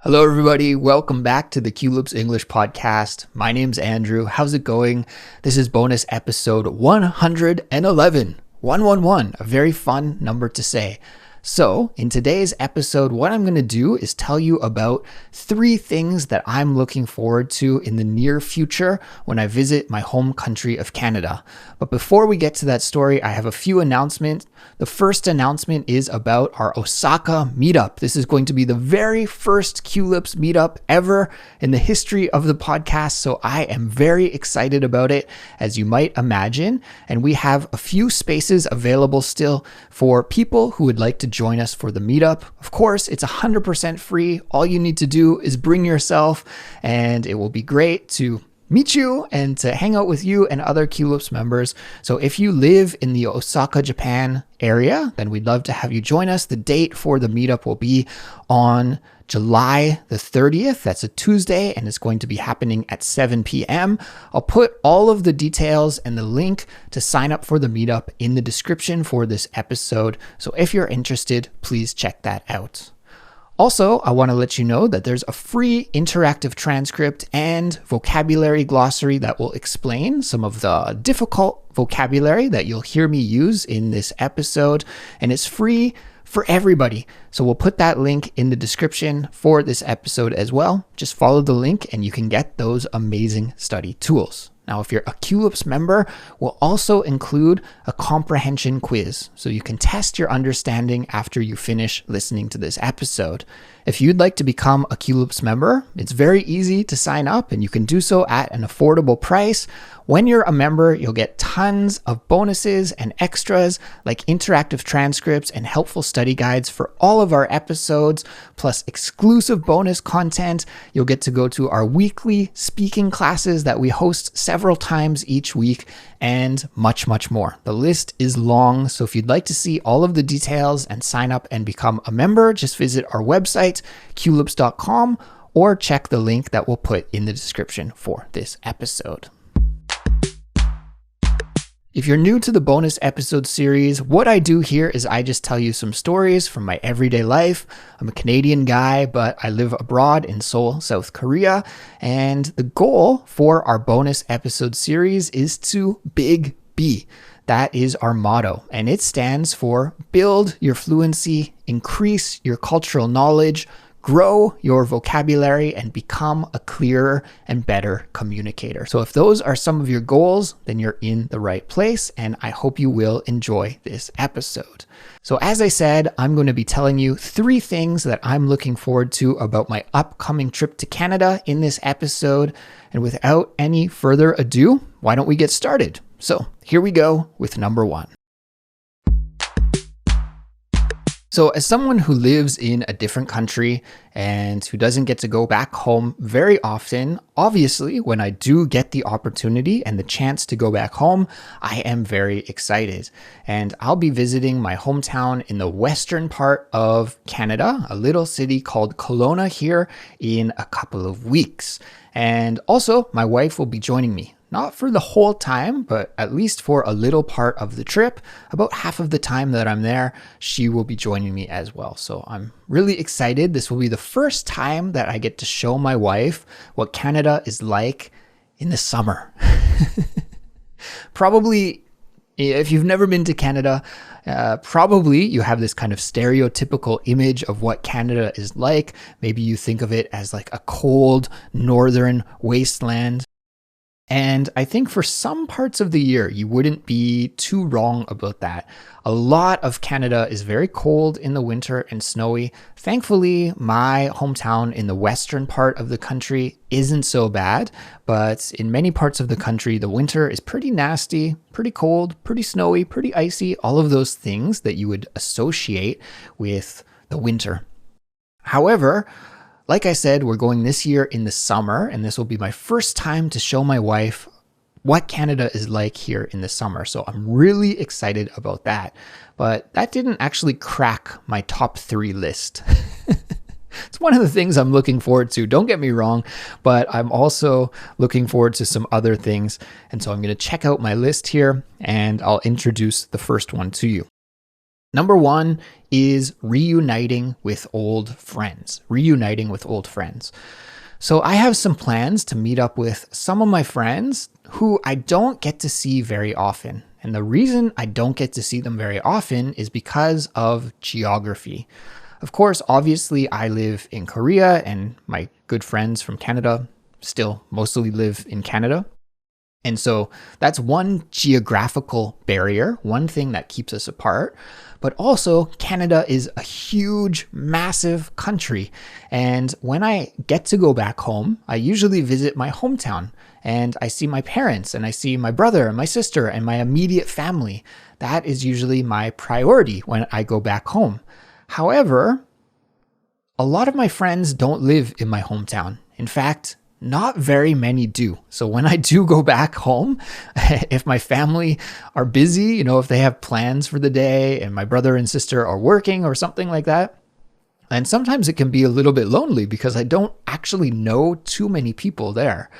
Hello, everybody. Welcome back to the Culips English podcast. My name's Andrew. How's it going? This is bonus episode 111. 111, a very fun number to say. So, in today's episode, what I'm going to do is tell you about 3 things that I'm looking forward to in the near future when I visit my home country of Canada. But before we get to that story, I have a few announcements. The first announcement is about our Osaka meetup. This is going to be the very first Culips meetup ever in the history of the podcast, so I am very excited about it, as you might imagine. And we have a few spaces available still for people who would like to join us for the meetup. Of course, it's 100% free. All you need to do is bring yourself, and it will be great to meet you and to hang out with you and other Culips members. So if you live in the Osaka, Japan area, then we'd love to have you join us. The date for the meetup will be on July the 30th. That's a Tuesday, and it's going to be happening at 7 p.m. I'll put all of the details and the link to sign up for the meetup in the description for this episode. So if you're interested, please check that out. Also, I want to let you know that there's a free interactive transcript and vocabulary glossary that will explain some of the difficult vocabulary that you'll hear me use in this episode, and it's free for everybody. So we'll put that link in the description for this episode as well. Just follow the link and you can get those amazing study tools. Now, if you're a Culips member, we'll also include a comprehension quiz, so you can test your understanding after you finish listening to this episode. If you'd like to become a Culips member, it's very easy to sign up, and you can do so at an affordable price. When you're a member, you'll get tons of bonuses and extras like interactive transcripts and helpful study guides for all of our episodes, plus exclusive bonus content. You'll get to go to our weekly speaking classes that we host several times each week, and much, much more. The list is long, so if you'd like to see all of the details and sign up and become a member, just visit our website, culips.com, or check the link that we'll put in the description for this episode. If you're new to the bonus episode series, what I do here is I just tell you some stories from my everyday life. I'm a Canadian guy, but I live abroad in Seoul, South Korea. And the goal for our bonus episode series is to Big B. That is our motto, and it stands for build your fluency, increase your cultural knowledge, grow your vocabulary, and become a clearer and better communicator. So if those are some of your goals, then you're in the right place, and I hope you will enjoy this episode. So as I said, I'm going to be telling you 3 things that I'm looking forward to about my upcoming trip to Canada in this episode. And without any further ado, why don't we get started? So here we go with number 1. So as someone who lives in a different country and who doesn't get to go back home very often, obviously when I do get the opportunity and the chance to go back home, I am very excited. And I'll be visiting my hometown in the western part of Canada, a little city called Kelowna here, in a couple of weeks. And also my wife will be joining me. Not for the whole time, but at least for a little part of the trip. About half of the time that I'm there, she will be joining me as well. So I'm really excited. This will be the first time that I get to show my wife what Canada is like in the summer. Probably, if you've never been to Canada, probably you have this kind of stereotypical image of what Canada is like. Maybe you think of it as like a cold northern wasteland. And I think for some parts of the year, you wouldn't be too wrong about that. A lot of Canada is very cold in the winter and snowy. Thankfully, my hometown in the western part of the country isn't so bad, but in many parts of the country, the winter is pretty nasty, pretty cold, pretty snowy, pretty icy, all of those things that you would associate with the winter. However, like I said, we're going this year in the summer, and this will be my first time to show my wife what Canada is like here in the summer. So I'm really excited about that. But that didn't actually crack my top 3 list. It's one of the things I'm looking forward to. Don't get me wrong, but I'm also looking forward to some other things. And so I'm going to check out my list here, and I'll introduce the first one to you. Number one is reuniting with old friends. Reuniting with old friends. So I have some plans to meet up with some of my friends who I don't get to see very often. And the reason I don't get to see them very often is because of geography. Of course, obviously, I live in Korea and my good friends from Canada still mostly live in Canada. And so that's one geographical barrier, one thing that keeps us apart. But also, Canada is a huge, massive country. And when I get to go back home, I usually visit my hometown and I see my parents and I see my brother and my sister and my immediate family. That is usually my priority when I go back home. However, a lot of my friends don't live in my hometown. In fact, not very many do. So when I do go back home, if my family are busy, if they have plans for the day and my brother and sister are working or something like that, and sometimes it can be a little bit lonely because I don't actually know too many people there.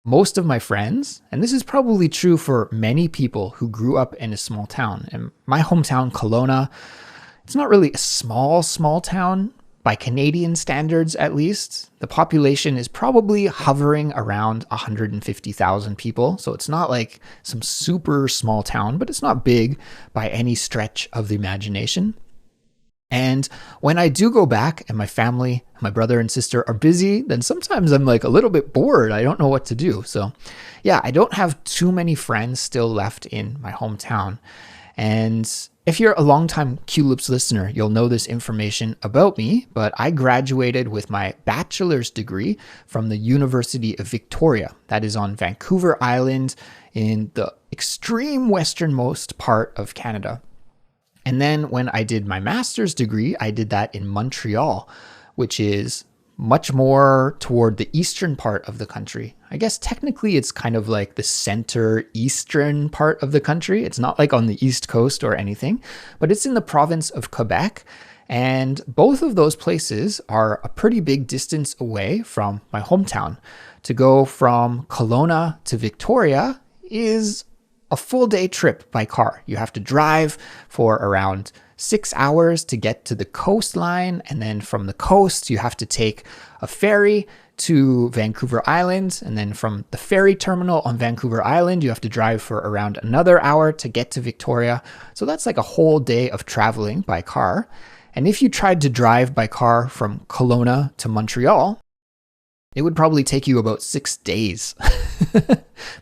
Most of my friends, and this is probably true for many people who grew up in a small town, and my hometown, Kelowna, it's not really a small town, by Canadian standards, at least. The population is probably hovering around 150,000 people. So it's not like some super small town, but it's not big by any stretch of the imagination. And when I do go back and my family, my brother and sister are busy, then sometimes I'm like a little bit bored. I don't know what to do. So yeah, I don't have too many friends still left in my hometown. And if you're a longtime Culips listener, you'll know this information about me, but I graduated with my bachelor's degree from the University of Victoria. That is on Vancouver Island in the extreme westernmost part of Canada. And then when I did my master's degree, I did that in Montreal, which is much more toward the eastern part of the country. I guess technically it's kind of like the center eastern part of the country. It's not like on the East Coast or anything, but it's in the province of Quebec. And both of those places are a pretty big distance away from my hometown. To go from Kelowna to Victoria is a full day trip by car. You have to drive for around 6 hours to get to the coastline. And then from the coast, you have to take a ferry to Vancouver Island. And then from the ferry terminal on Vancouver Island, you have to drive for around another hour to get to Victoria. So that's like a whole day of traveling by car. And if you tried to drive by car from Kelowna to Montreal, it would probably take you about 6 days.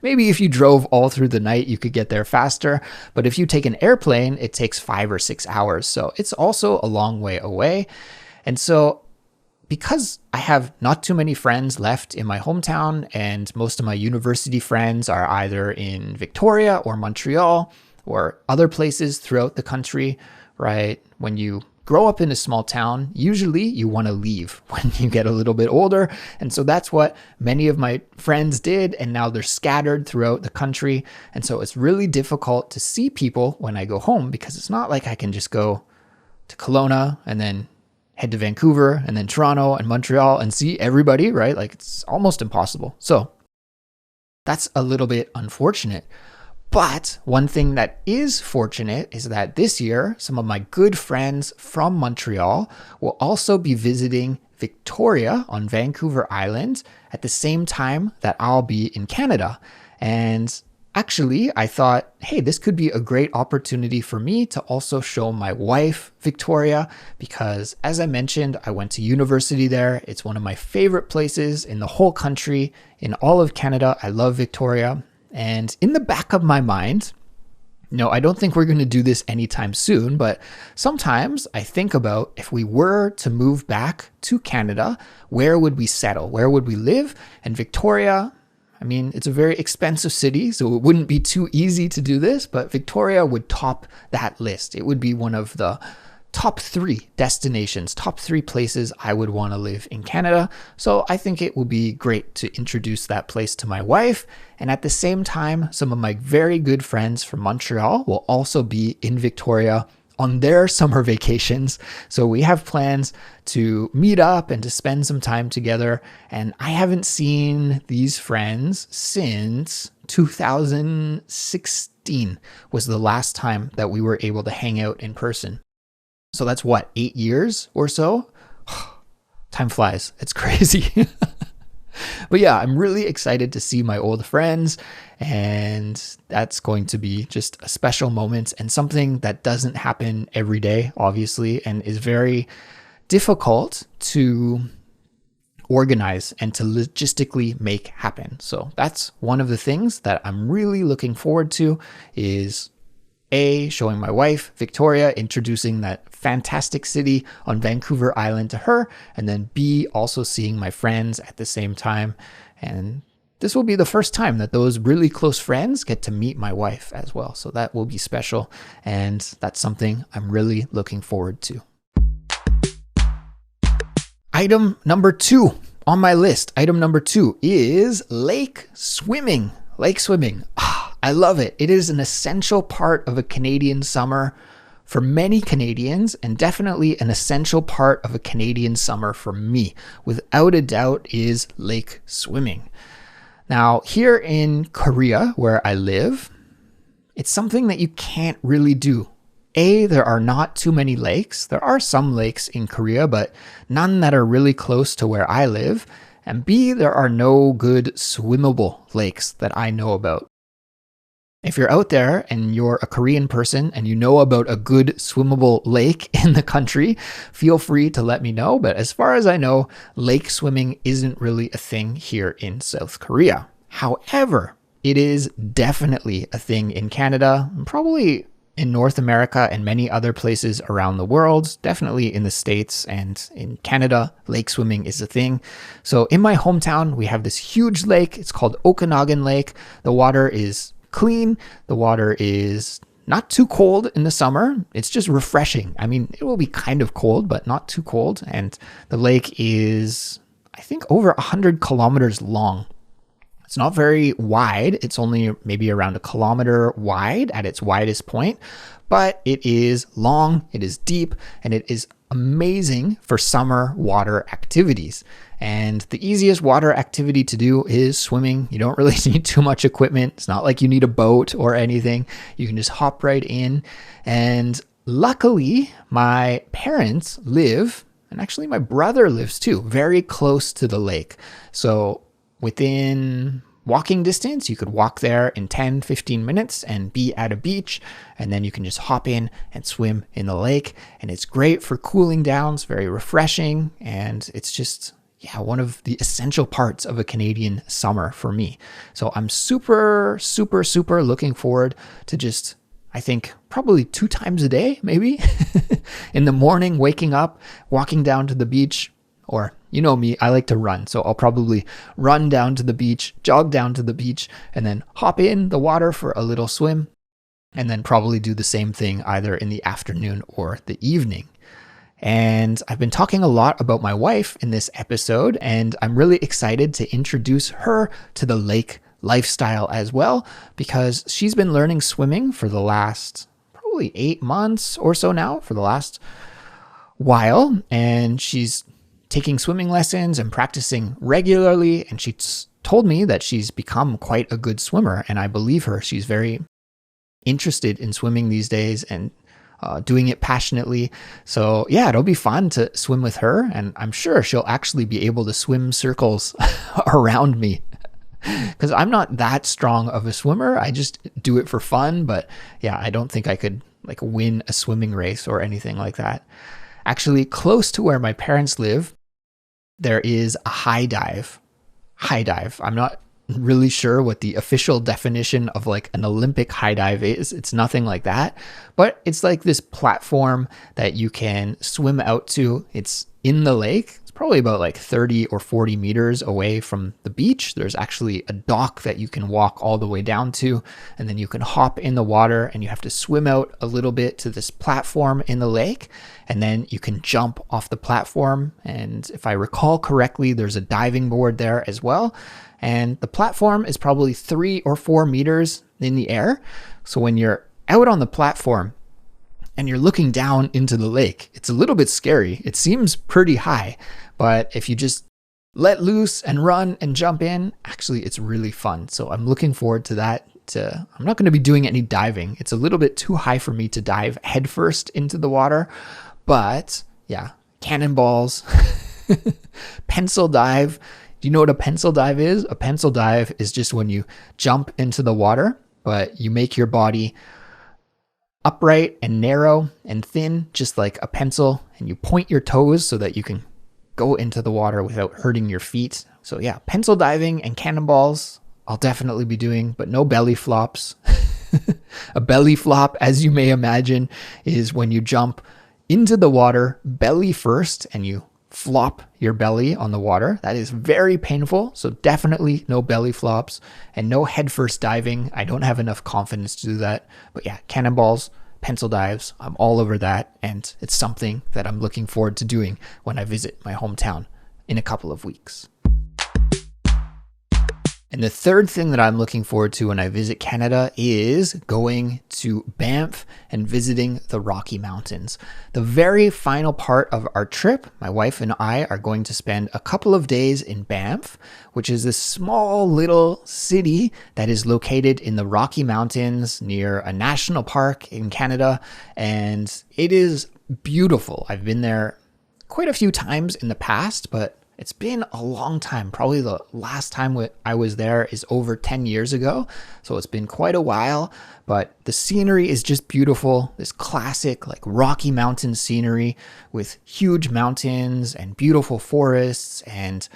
Maybe if you drove all through the night, you could get there faster. But if you take an airplane, it takes 5 or 6 hours. So it's also a long way away. And so because I have not too many friends left in my hometown and most of my university friends are either in Victoria or Montreal or other places throughout the country, right? When you grow up in a small town, usually you want to leave when you get a little bit older. And so that's what many of my friends did. And now they're scattered throughout the country. And so it's really difficult to see people when I go home because it's not like I can just go to Kelowna and then head to Vancouver and then Toronto and Montreal and see everybody, right? Like it's almost impossible. So that's a little bit unfortunate. But one thing that is fortunate is that this year, some of my good friends from Montreal will also be visiting Victoria on Vancouver Island at the same time that I'll be in Canada. And actually, I thought, hey, this could be a great opportunity for me to also show my wife Victoria because, as I mentioned, I went to university there. It's one of my favorite places in the whole country, in all of Canada. I love Victoria. And in the back of my mind, I don't think we're going to do this anytime soon, but sometimes I think about if we were to move back to Canada, where would we settle? Where would we live? And Victoria, it's a very expensive city, so it wouldn't be too easy to do this, but Victoria would top that list. It would be one of the top 3 destinations, top 3 places I would want to live in Canada. So I think it will be great to introduce that place to my wife. And at the same time, some of my very good friends from Montreal will also be in Victoria on their summer vacations. So we have plans to meet up and to spend some time together. And I haven't seen these friends since 2016 was the last time that we were able to hang out in person. So that's what, 8 years or so? Time flies. It's crazy. But yeah, I'm really excited to see my old friends, and that's going to be just a special moment and something that doesn't happen every day, obviously, and is very difficult to organize and to logistically make happen. So that's one of the things that I'm really looking forward to is A, showing my wife, Victoria, introducing that fantastic city on Vancouver Island to her, and then B, also seeing my friends at the same time. And this will be the first time that those really close friends get to meet my wife as well. So that will be special, and that's something I'm really looking forward to. Item number 2 on my list. Item number 2 is lake swimming. Lake swimming. I love it. It is an essential part of a Canadian summer for many Canadians, and definitely an essential part of a Canadian summer for me, without a doubt, is lake swimming. Now, here in Korea, where I live, it's something that you can't really do. A, there are not too many lakes. There are some lakes in Korea, but none that are really close to where I live. And B, there are no good swimmable lakes that I know about. If you're out there and you're a Korean person and you know about a good swimmable lake in the country, feel free to let me know. But as far as I know, lake swimming isn't really a thing here in South Korea. However, it is definitely a thing in Canada, and probably in North America and many other places around the world, definitely in the States and in Canada, lake swimming is a thing. So in my hometown, we have this huge lake. It's called Okanagan Lake. The water is clean. The water is not too cold in the summer. It's just refreshing. I mean, it will be kind of cold, but not too cold. And the lake is, I think, over 100 kilometers long. It's not very wide. It's only maybe around 1 kilometer wide at its widest point, but it is long, it is deep, and it is amazing for summer water activities. And the easiest water activity to do is swimming. You don't really need too much equipment. It's not like you need a boat or anything. You can just hop right in. And luckily, my parents live, and actually my brother lives too, very close to the lake. So within walking distance, you could walk there in 10, 15 minutes and be at a beach. And then you can just hop in and swim in the lake. And it's great for cooling down. It's very refreshing. And it's just, one of the essential parts of a Canadian summer for me. So I'm super, super, super looking forward to just, I think, probably 2 times a day, maybe in the morning, waking up, walking down to the beach. Or, you know me, I like to run. So I'll probably run down to the beach, jog down to the beach, and then hop in the water for a little swim. And then probably do the same thing either in the afternoon or the evening. And I've been talking a lot about my wife in this episode, and I'm really excited to introduce her to the lake lifestyle as well, because she's been learning swimming for the last probably 8 months or so now, for the last while. And she's taking swimming lessons and practicing regularly. And she told me that she's become quite a good swimmer. And I believe her. She's very interested in swimming these days and doing it passionately. So yeah, it'll be fun to swim with her. And I'm sure she'll actually be able to swim circles around me, because I'm not that strong of a swimmer. I just do it for fun. But yeah, I don't think I could like win a swimming race or anything like that. Actually, close to where my parents live, there is a high dive. High dive. I'm not really sure what the official definition of like an Olympic high dive is. It's nothing like that, but it's like this platform that you can swim out to. It's in the lake. It's probably about like 30 or 40 meters away from the beach. There's actually a dock that you can walk all the way down to, and then you can hop in the water and you have to swim out a little bit to this platform in the lake, and then you can jump off the platform. And if I recall correctly, there's a diving board there as well. And the platform is probably 3 or 4 meters in the air. So when you're out on the platform, and you're looking down into the lake. It's a little bit scary. It seems pretty high, but if you just let loose and run and jump in, actually it's really fun. So I'm looking forward to that. I'm not going to be doing any diving. It's a little bit too high for me to dive headfirst into the water, but yeah, cannonballs, pencil dive. Do you know what a pencil dive is? A pencil dive is just when you jump into the water, but you make your body upright and narrow and thin, just like a pencil, and you point your toes so that you can go into the water without hurting your feet. So yeah, pencil diving and cannonballs I'll definitely be doing, but no belly flops. A belly flop, as you may imagine, is when you jump into the water belly first and you flop your belly on the water. That is very painful. So definitely no belly flops and no headfirst diving. I don't have enough confidence to do that. But yeah, cannonballs, pencil dives, I'm all over that. And it's something that I'm looking forward to doing when I visit my hometown in a couple of weeks. And the third thing that I'm looking forward to when I visit Canada is going to Banff and visiting the Rocky Mountains. The very final part of our trip, my wife and I are going to spend a couple of days in Banff, which is this small little city that is located in the Rocky Mountains near a national park in Canada. And it is beautiful. I've been there quite a few times in the past, but it's been a long time. Probably the last time I was there is over 10 years ago. So it's been quite a while, but the scenery is just beautiful. This classic like Rocky Mountain scenery with huge mountains and beautiful forests and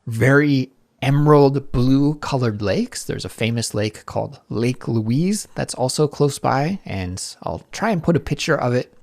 very emerald blue colored lakes. There's a famous lake called Lake Louise that's also close by, and I'll try and put a picture of it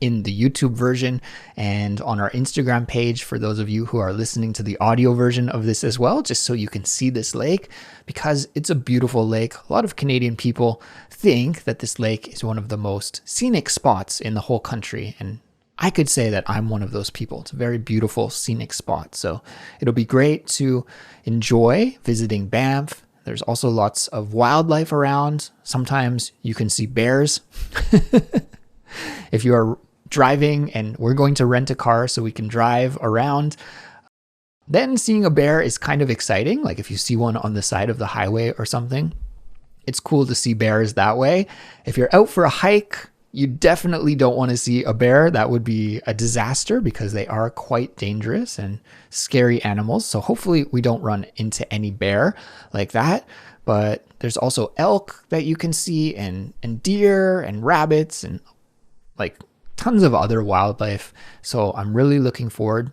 in the YouTube version and on our Instagram page for those of you who are listening to the audio version of this as well, just so you can see this lake, because it's a beautiful lake. A lot of Canadian people think that this lake is one of the most scenic spots in the whole country, and I could say that I'm one of those people. It's a very beautiful scenic spot, so it'll be great to enjoy visiting Banff. There's also lots of wildlife around. Sometimes you can see bears. If you are driving, and we're going to rent a car so we can drive around, then seeing a bear is kind of exciting. Like if you see one on the side of the highway or something, it's cool to see bears that way. If you're out for a hike, you definitely don't want to see a bear. That would be a disaster because they are quite dangerous and scary animals. So hopefully we don't run into any bear like that. But there's also elk that you can see, and deer and rabbits and like tons of other wildlife. So I'm really looking forward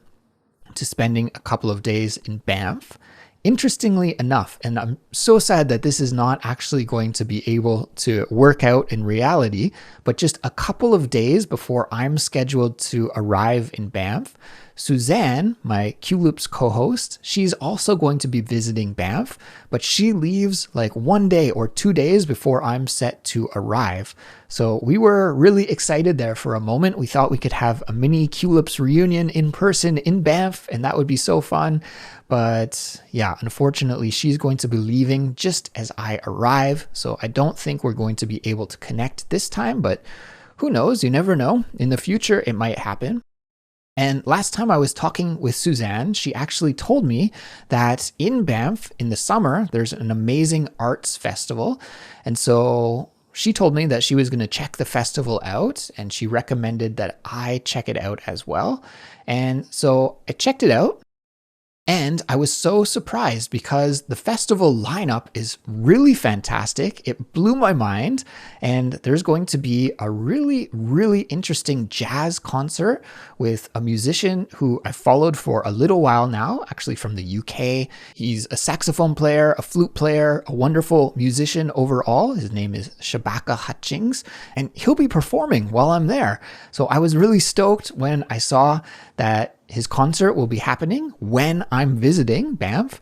to spending a couple of days in Banff. Interestingly enough, and I'm so sad that this is not actually going to be able to work out in reality, but just a couple of days before I'm scheduled to arrive in Banff, Suzanne, my Culips co-host, she's also going to be visiting Banff, but she leaves like 1 day or 2 days before I'm set to arrive. So we were really excited there for a moment. We thought we could have a mini Culips reunion in person in Banff, and that would be so fun. But yeah, unfortunately, she's going to be leaving just as I arrive. So I don't think we're going to be able to connect this time, but who knows? You never know. In the future, it might happen. And last time I was talking with Suzanne, she actually told me that in Banff in the summer, there's an amazing arts festival. And so she told me that she was going to check the festival out, and she recommended that I check it out as well. And so I checked it out. And I was so surprised because the festival lineup is really fantastic. It blew my mind. And there's going to be a really, really interesting jazz concert with a musician who I followed for a little while now, actually from the UK. He's a saxophone player, a flute player, a wonderful musician overall. His name is Shabaka Hutchings, and he'll be performing while I'm there. So I was really stoked when I saw that his concert will be happening when I'm visiting Banff.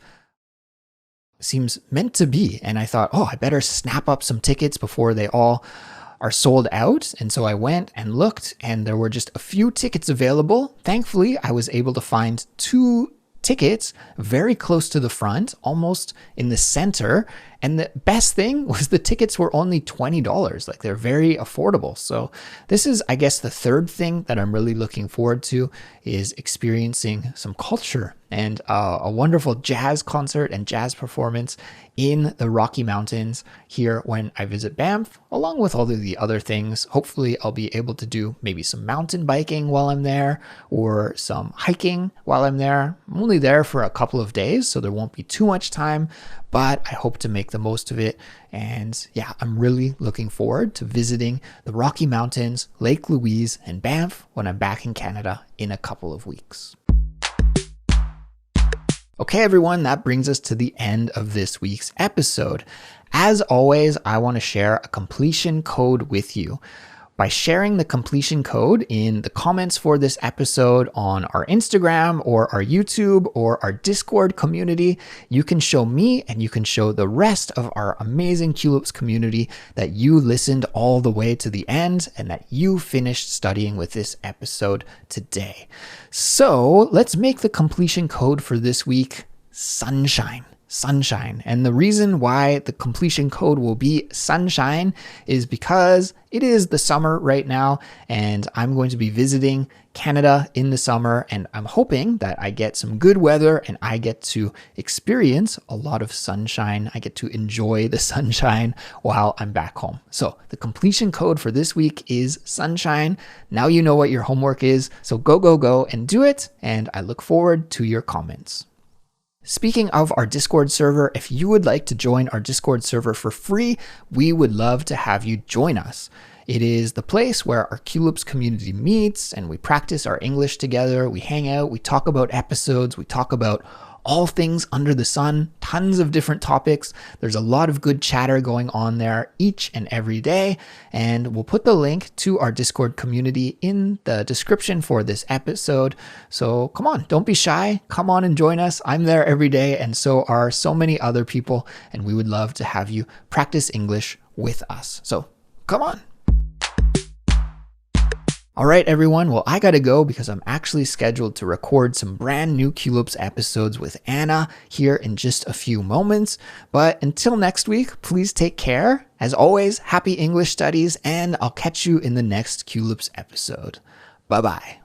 Seems meant to be. And I thought, I better snap up some tickets before they all are sold out. And so I went and looked, and there were just a few tickets available. Thankfully, I was able to find 2 tickets very close to the front, almost in the center. And the best thing was the tickets were only $20. Like they're very affordable. So this is, I guess, the third thing that I'm really looking forward to is experiencing some culture and a wonderful jazz concert and jazz performance in the Rocky Mountains here when I visit Banff, along with all of the other things. Hopefully I'll be able to do maybe some mountain biking while I'm there or some hiking while I'm there. I'm only there for a couple of days, so there won't be too much time, but I hope to make the most of it. And yeah, I'm really looking forward to visiting the Rocky Mountains, Lake Louise, and Banff when I'm back in Canada in a couple of weeks. Okay, everyone, that brings us to the end of this week's episode. As always, I want to share a completion code with you. By sharing the completion code in the comments for this episode on our Instagram or our YouTube or our Discord community, you can show me and you can show the rest of our amazing Culips community that you listened all the way to the end and that you finished studying with this episode today. So let's make the completion code for this week sunshine. Sunshine. And the reason why the completion code will be sunshine is because it is the summer right now and I'm going to be visiting Canada in the summer, and I'm hoping that I get some good weather and I get to experience a lot of sunshine. I get to enjoy the sunshine while I'm back home. So the completion code for this week is sunshine. Now you know what your homework is, so go and do it, and I look forward to your comments. Speaking of our Discord server, if you would like to join our Discord server for free, we would love to have you join us. It is the place where our Culips community meets and we practice our English together. We hang out, we talk about episodes, we talk about all things under the sun, tons of different topics. There's a lot of good chatter going on there each and every day. And we'll put the link to our Discord community in the description for this episode. So come on, don't be shy. Come on and join us. I'm there every day, and so are so many other people. And we would love to have you practice English with us. So come on. All right, everyone. Well, I got to go because I'm actually scheduled to record some brand new Culips episodes with Anna here in just a few moments. But until next week, please take care. As always, happy English studies, and I'll catch you in the next Culips episode. Bye-bye.